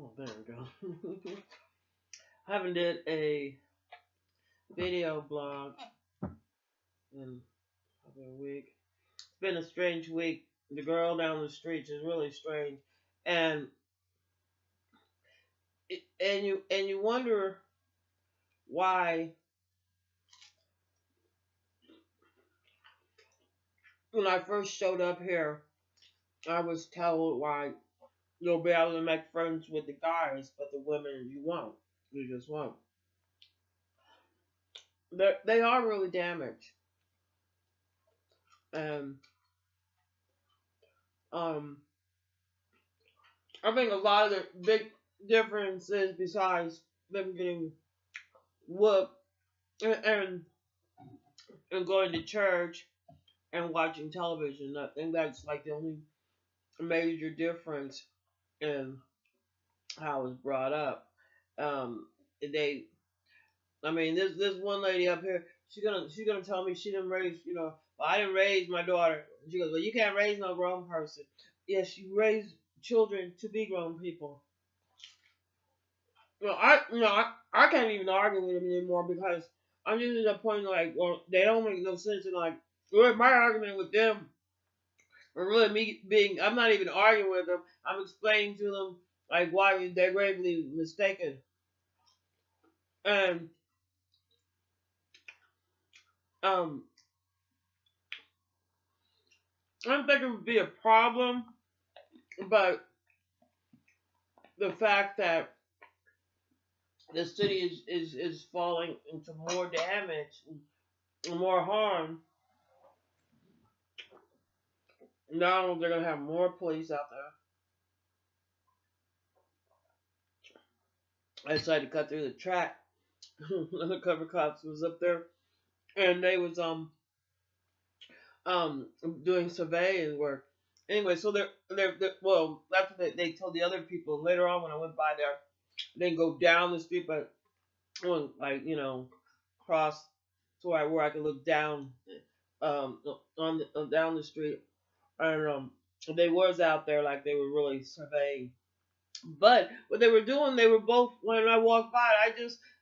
Oh, there we go. I haven't did a video blog in probably a week. It's been a strange week. The girl down the street is really strange, and you wonder why. When I first showed up here, I was told why you'll be able to make friends with the guys, but the women you won't. You just won't. They are really damaged, and um, I think a lot of the big differences besides them getting whooped and, and going to church and watching television. I think that's like the only major difference in how it's brought up. Um, they, I mean, this one lady up here, she's gonna tell me she didn't raise, well, I didn't raise my daughter. She goes, well, you can't raise no grown person. Yes, you raise children to be grown people. I can't even argue with them anymore because I'm just at the point like, well, they don't make no sense. And like, really, my argument with them, or really me being, I'm not even arguing with them. I'm explaining to them like why they're gravely mistaken. And um, I don't think it would be a problem, but the fact that the city is falling into more damage and more harm. Now they're gonna have more police out there. I decided to cut through the track. Undercover cops was up there, and they was um doing surveying work. Anyway, so they're well, that's what they told the other people. Later on, when I went by there, they didn't go down the street, but went like cross to where I could look down down the street, and they was out there like they were really surveying. But what they were doing, they were both. When I walked by, I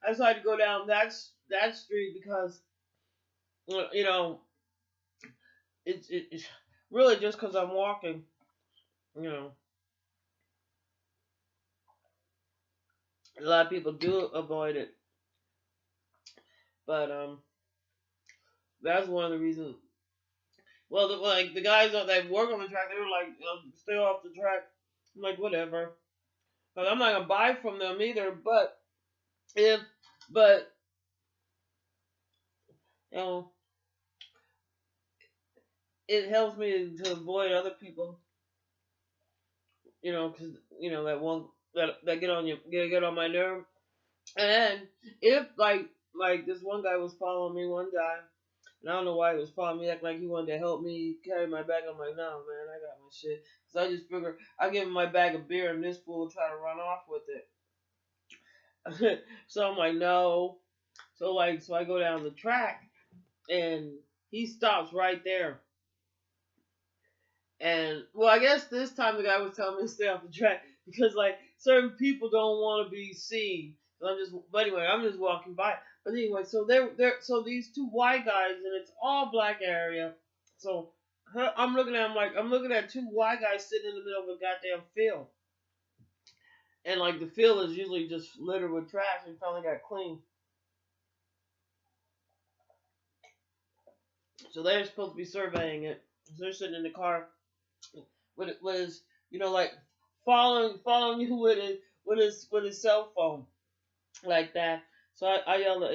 decided to go down that street because you know it's really just because I'm walking. You know, a lot of people do avoid it, but that's one of the reasons. Well, like the guys that work on the track, they were like, stay off the track. I'm like, whatever. But I'm not gonna buy from them either. If but you know, it helps me to avoid other people. Because that one that get on get on my nerve. And if like this one guy was following me one time, and I don't know why he was following me, acting like he wanted to help me carry my bag. I'm like, no, man, I got my shit. So I just figure I give him my bag of beer, and this fool will try to run off with it. So I'm like, no. So I go down the track, and he stops right there. And well, I guess this time the guy was telling me to stay off the track because like certain people don't want to be seen. But anyway, I'm just walking by. But anyway, so so these two white guys, and it's all black area. So I'm looking at them like I'm looking at two white guys sitting in the middle of a goddamn field, and like the field is usually just littered with trash, and finally got clean. So they're supposed to be surveying it. So they're sitting in the car with it was like following you with his cell phone like that. So I yelled at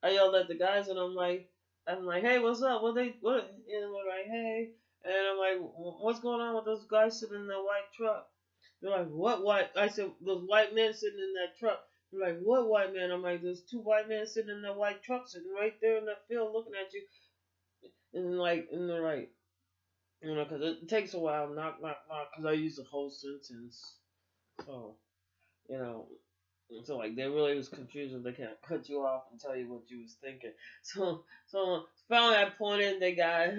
I yelled at the guys, and I'm like, hey, what's up? What? And they're like, hey, and I'm like, what's going on with those guys sitting in that white truck? They're like, what white? I said, those white men sitting in that truck. They're like, what white men? I'm like, there's two white men sitting in that white truck, sitting right there in that field, looking at you, and they're like, because it takes a while, knock, knock, knock, because I use the whole sentence. So, you know, so like they really was confused if they can't cut you off and tell you what you was thinking. So finally I pointed, they got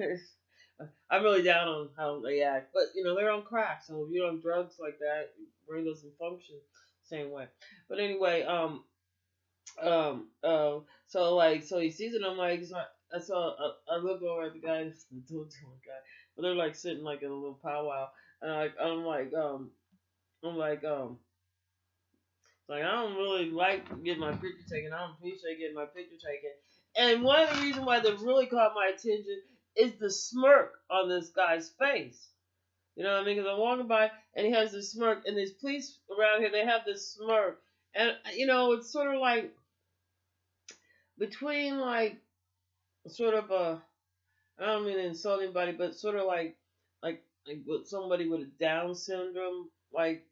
I'm really down on how they act, but they're on crack. So if you're on drugs like that, your brain doesn't function the same way. But anyway, so he sees it. I'm like, I look over at the guy, the dude guy, but they're like sitting like in a little powwow, and I'm like I don't really like getting my picture taken. I don't appreciate getting my picture taken. And one of the reasons why that really caught my attention is the smirk on this guy's face. You know what I mean? Because I'm walking by and he has this smirk, and these police around here, they have this smirk, and it's sort of like between like sort of a, I don't mean to insult anybody, but sort of like with somebody with a Down syndrome like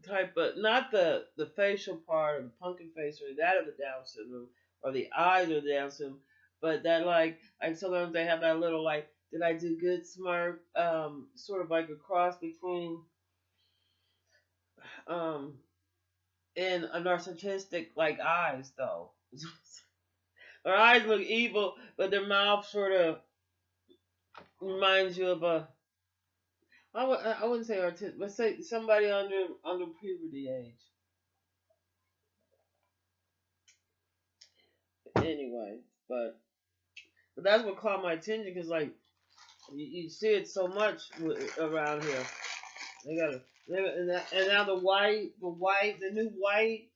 type, but not the facial part or the pumpkin face or that of the Down syndrome or the eyes of the Down syndrome, but that like sometimes they have that little like did I do good smirk, sort of like a cross between um and a narcissistic like eyes though. Their eyes look evil, but their mouth sort of reminds you of a. I wouldn't say autistic, but say somebody under puberty age. Anyway, but that's what caught my attention because like you see it so much around here. They got and now the new white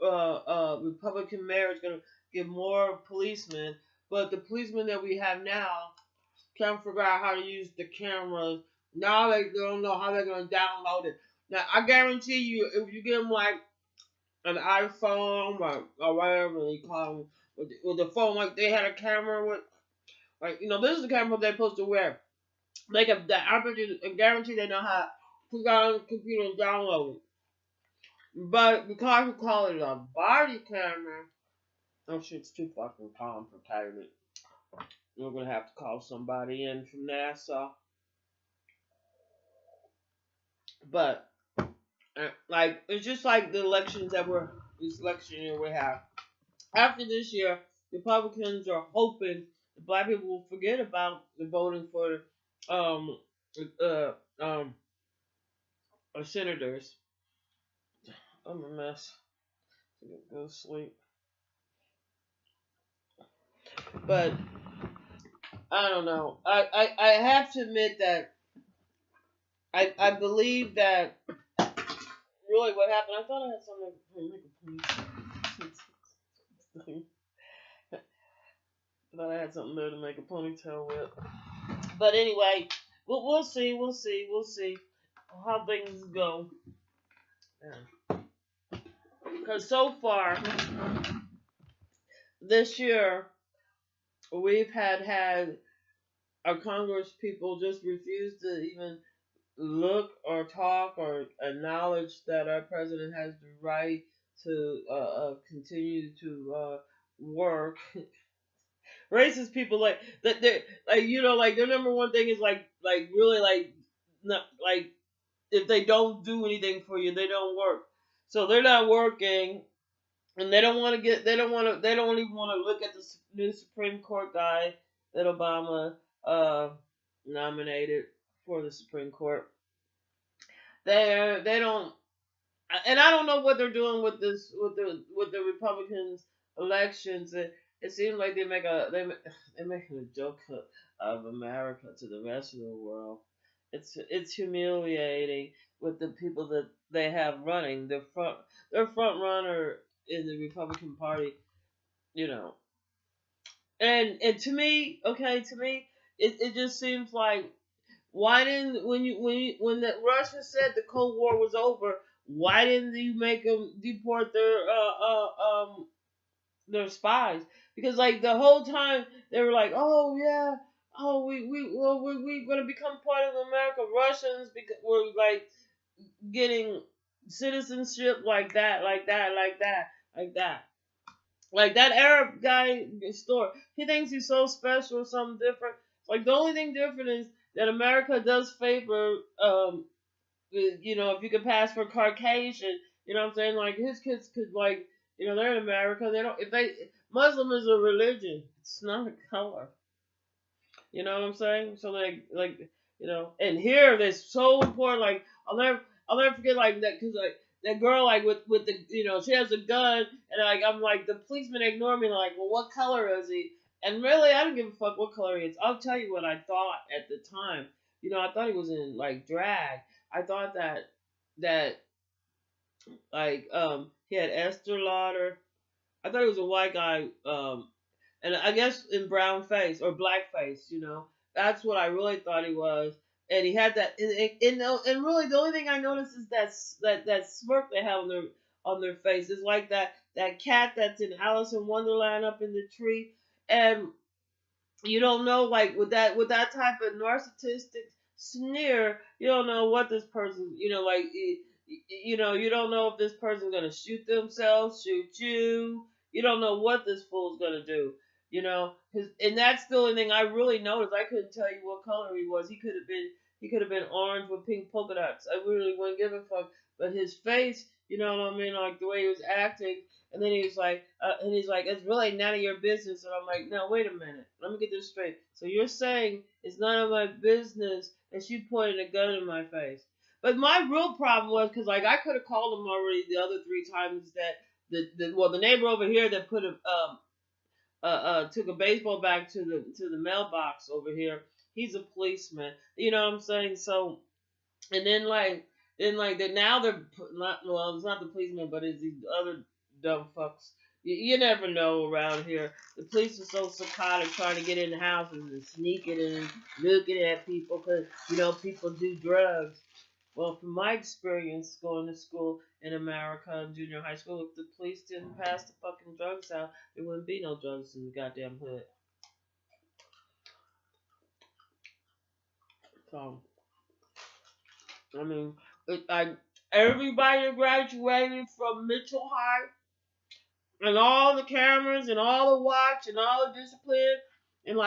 Republican mayor is gonna get more policemen, but the policemen that we have now can't figure out how to use the cameras. Now they don't know how they're gonna download it. Now I guarantee you, if you give them like an iPhone or whatever they call them, with the phone, like they had a camera with, like this is the camera they're supposed to wear. They can, I guarantee they know how to put on the computer and download it. But because we call it a body camera, oh shit, it's too fucking complicated. We're gonna have to call somebody in from NASA. But like it's just like the elections this election year we have. After this year, Republicans are hoping the black people will forget about the voting for uh um senators. I'm a mess. Go to sleep. But I don't know. I have to admit that I believe that really what happened. I thought I had something. I thought I had something there to make a ponytail with. But anyway, we'll see how things go. Because so far this year we've had our Congress people just refuse to even look or talk or acknowledge that our president has the right to continue to work. Racist people like that. They like like their number one thing is like really like not like if they don't do anything for you, they don't work. So they're not working, and they don't want to get. They don't even want to look at the new Supreme Court guy that Obama nominated for the Supreme Court. They don't, and I don't know what they're doing with this with the Republicans elections. It seems like they're making a joke of America to the rest of the world. It's humiliating with the people that they have running. Their front runner in the Republican Party, you know. And to me, it just seems like why didn't when the Russia said the Cold War was over, why didn't you make them deport their spies? Because like the whole time they were like, oh yeah, oh we're gonna become part of America. Russians because we're like getting citizenship like that. Like that Arab guy store, he thinks he's so special or something different. Like the only thing different is that America does favor, if you could pass for Caucasian, you know what I'm saying? Like his kids could like, they're in America. They don't. If they Muslim is a religion, it's not a color. You know what I'm saying? So and here that's so important. Like I'll never forget like that because like that girl like with the she has a gun and like I'm like the policeman ignore me like well what color is he? And really I don't give a fuck what color he is. I'll tell you what I thought at the time. I thought he was in like drag. I thought that like he had Esther Lauder. I thought he was a white guy, and I guess in brown face or black face. That's what I really thought he was. And he had that, and really the only thing I noticed is that smirk they have on their face. It's like that cat that's in Alice in Wonderland up in the tree, and you don't know like with that type of narcissistic sneer you don't know what this person like you don't know if this person's gonna shoot themselves shoot you you don't know what this fool's gonna do and that's the only thing I really noticed. I couldn't tell you what color he was. He could have been orange with pink polka dots. I really wouldn't give a fuck. But his face, you know what I mean, like the way he was acting, and then he's like, it's really none of your business. And I'm like, no, wait a minute. Let me get this straight. So you're saying it's none of my business that she pointed a gun in my face. But my real problem was because like I could have called him already the other three times that the neighbor over here that put took a baseball bat to the mailbox over here. He's a policeman. You know what I'm saying? So and then now they're not well, it's not the policeman, but it's these other dumb fucks. You never know around here. The police are so psychotic trying to get in the houses and sneaking and looking at people because people do drugs. Well, from my experience going to school in America in junior high school, if the police didn't pass the fucking drugs out, there wouldn't be no drugs in the goddamn hood. So I mean, everybody graduated from Mitchell High, and all the cameras, and all the watch, and all the discipline, and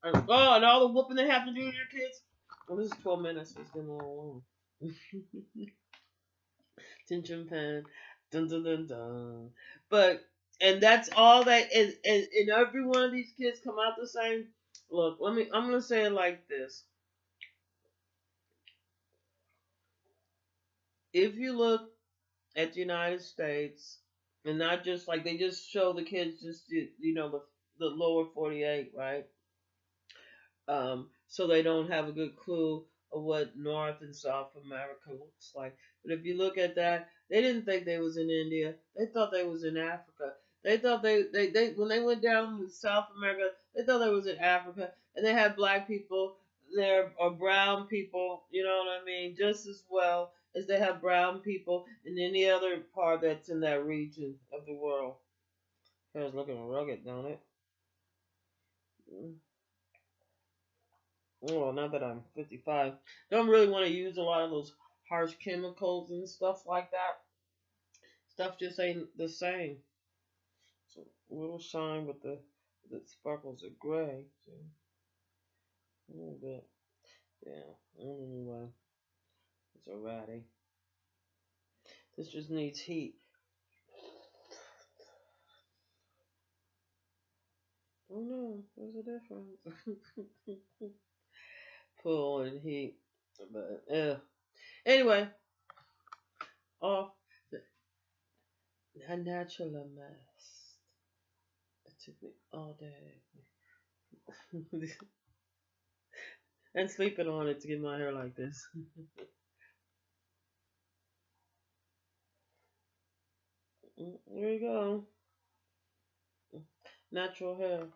and all the whooping they have to do to your kids. Well, this is 12 minutes. It's getting a little long. Tension pen, dun dun dun dun. But and that's all that is, and every one of these kids come out the same. Look, I'm gonna say it like this. If you look at the United States, and not just like they just show the kids just the lower 48, right? So they don't have a good clue of what North and South America looks like. But if you look at that, they didn't think they was in India. They thought they was in Africa. They thought they when they went down to South America, they thought they was in Africa, and they had black people there or brown people. You know what I mean? Just as well as they have brown people in any other part that's in that region of the world. Hair's looking rugged, don't it? Mm. Well, now that I'm 55, don't really want to use a lot of those harsh chemicals and stuff like that. Stuff just ain't the same. So a little shine, but the sparkles are gray. So a little bit, yeah. Anyway, it's a ratty. This just needs heat. Oh no, there's a difference. Pull and heat, but yeah. Anyway, off a natural mess. It took me all day. And sleeping on it to get my hair like this. There you go. Natural hair.